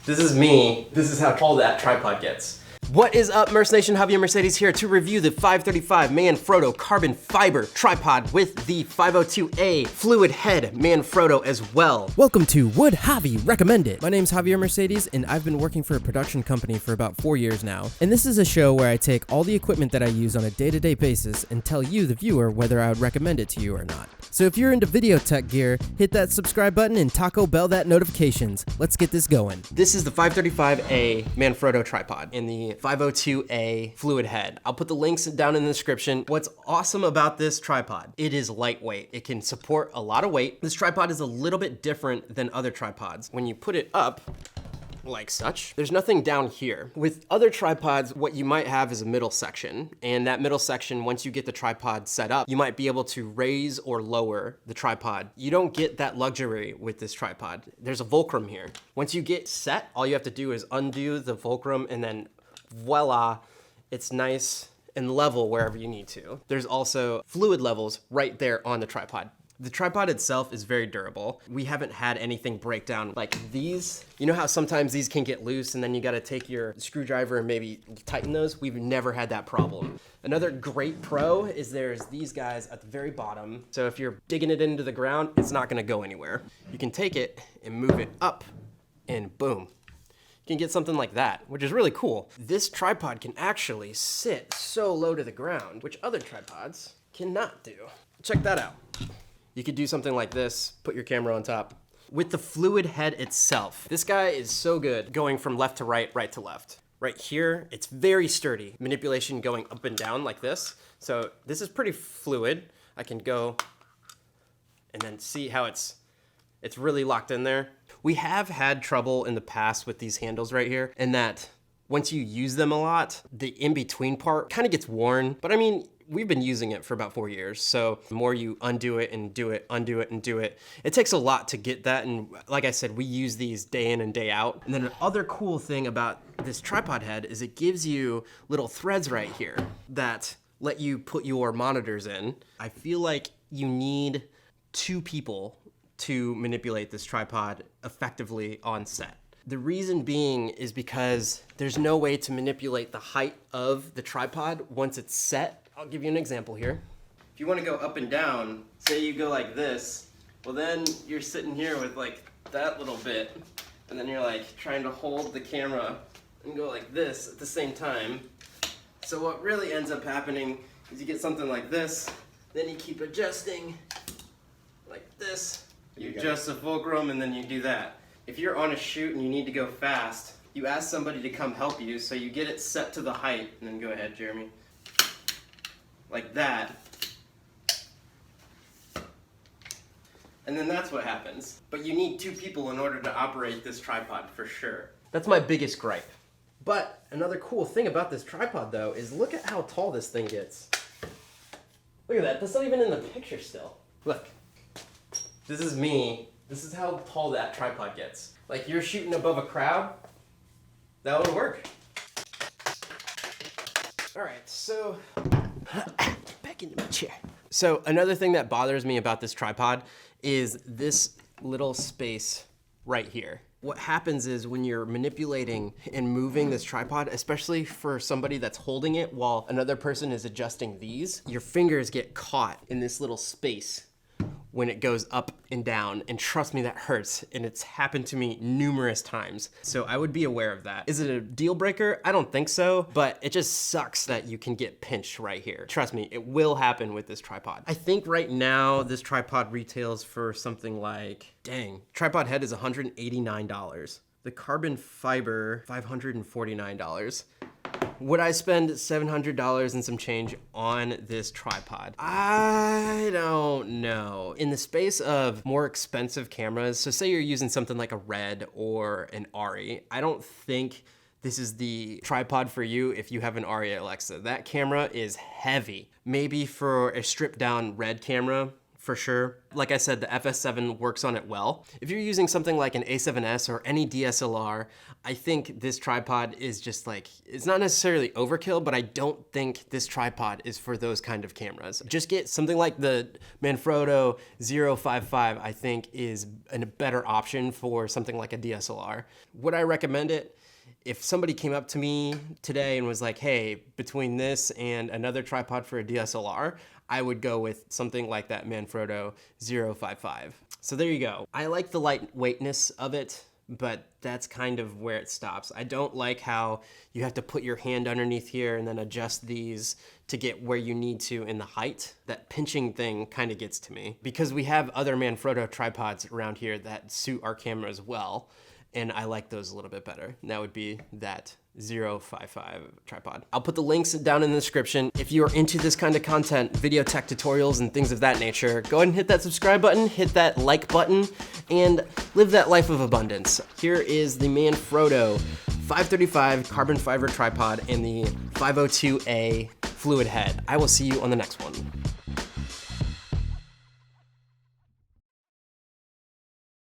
This is me. This is how tall that tripod gets. What is up, Merce Nation? Javier Mercedes here to review the 535 Manfrotto carbon fiber tripod with the 502A fluid head Manfrotto as well. Welcome to Would Javi Recommend It? My name's Javier Mercedes and I've been working for a production company for about 4 years now. And this is a show where I take all the equipment that I use on a day-to-day basis and tell you, the viewer, whether I would recommend it to you or not. So if you're into video tech gear, hit that subscribe button and Taco Bell that notifications. Let's get this going. This is the 535A Manfrotto tripod in the 502A fluid head. I'll put the links down in the description. What's awesome about this tripod, it is lightweight. It can support a lot of weight. This tripod is a little bit different than other tripods. When you put it up, like such, there's nothing down here. With other tripods, what you might have is a middle section, and that middle section, once you get the tripod set up, you might be able to raise or lower the tripod. You don't get that luxury with this tripod. There's a fulcrum here. Once you get set, all you have to do is undo the fulcrum, and then voila, it's nice and level wherever you need to. There's also fluid levels right there on the tripod. The tripod itself is very durable. We haven't had anything break down like these. You know how sometimes these can get loose and then you gotta take your screwdriver and maybe tighten those? We've never had that problem. Another great pro is there's these guys at the very bottom. So if you're digging it into the ground, it's not gonna go anywhere. You can take it and move it up and boom. You can get something like that, which is really cool. This tripod can actually sit so low to the ground, which other tripods cannot do. Check that out. You could do something like this, put your camera on top. With the fluid head itself, this guy is so good going from left to right, right to left. Right here, it's very sturdy. Manipulation going up and down like this. So this is pretty fluid. I can go and then see how it's really locked in there. We have had trouble in the past with these handles right here, and that once you use them a lot, the in-between part kind of gets worn. But I mean, we've been using it for about 4 years. So the more you undo it and do it, undo it and do it, it takes a lot to get that. And like I said, we use these day in and day out. And then another cool thing about this tripod head is it gives you little threads right here that let you put your monitors in. I feel like you need 2 people to manipulate this tripod effectively on set. The reason being is because there's no way to manipulate the height of the tripod once it's set. I'll give you an example here. If you want to go up and down, say you go like this, well then you're sitting here with like that little bit, and then you're like trying to hold the camera and go like this at the same time. So what really ends up happening is you get something like this, then you keep adjusting like this. You adjust the fulcrum and then you do that. If you're on a shoot and you need to go fast, you ask somebody to come help you, so you get it set to the height, and then go ahead, Jeremy. Like that. And then that's what happens. But you need 2 people in order to operate this tripod for sure. That's my biggest gripe. But another cool thing about this tripod though is look at how tall this thing gets. Look at that, that's not even in the picture still. Look, this is me. This is how tall that tripod gets. Like you're shooting above a crowd, that would work. All right, so back into my chair. So another thing that bothers me about this tripod is this little space right here. What happens is when you're manipulating and moving this tripod, especially for somebody that's holding it while another person is adjusting these, your fingers get caught in this little space when it goes up and down, and trust me, that hurts, and it's happened to me numerous times. So I would be aware of that. Is it a deal breaker? I don't think so, but it just sucks that you can get pinched right here. Trust me, it will happen with this tripod. I think right now this tripod retails for something like, dang, tripod head is $189. The carbon fiber, $549. Would I spend $700 and some change on this tripod? I don't know. In the space of more expensive cameras, so say you're using something like a Red or an Ari, I don't think this is the tripod for you if you have an Ari Alexa. That camera is heavy. Maybe for a stripped down Red camera, for sure. Like I said, the FS7 works on it well. If you're using something like an A7S or any DSLR, I think this tripod is just like, it's not necessarily overkill, but I don't think this tripod is for those kind of cameras. Just get something like the Manfrotto 055, I think is a better option for something like a DSLR. Would I recommend it? If somebody came up to me today and was like, hey, between this and another tripod for a DSLR, I would go with something like that Manfrotto 055. So there you go. I like the lightweightness of it, but that's kind of where it stops. I don't like how you have to put your hand underneath here and then adjust these to get where you need to in the height. That pinching thing kind of gets to me because we have other Manfrotto tripods around here that suit our camera as well. And I like those a little bit better. And that would be that 055 tripod. I'll put the links down in the description. If you are into this kind of content, video tech tutorials and things of that nature, go ahead and hit that subscribe button, hit that like button, and live that life of abundance. Here is the Manfrotto 535 carbon fiber tripod and the 502A fluid head. I will see you on the next one.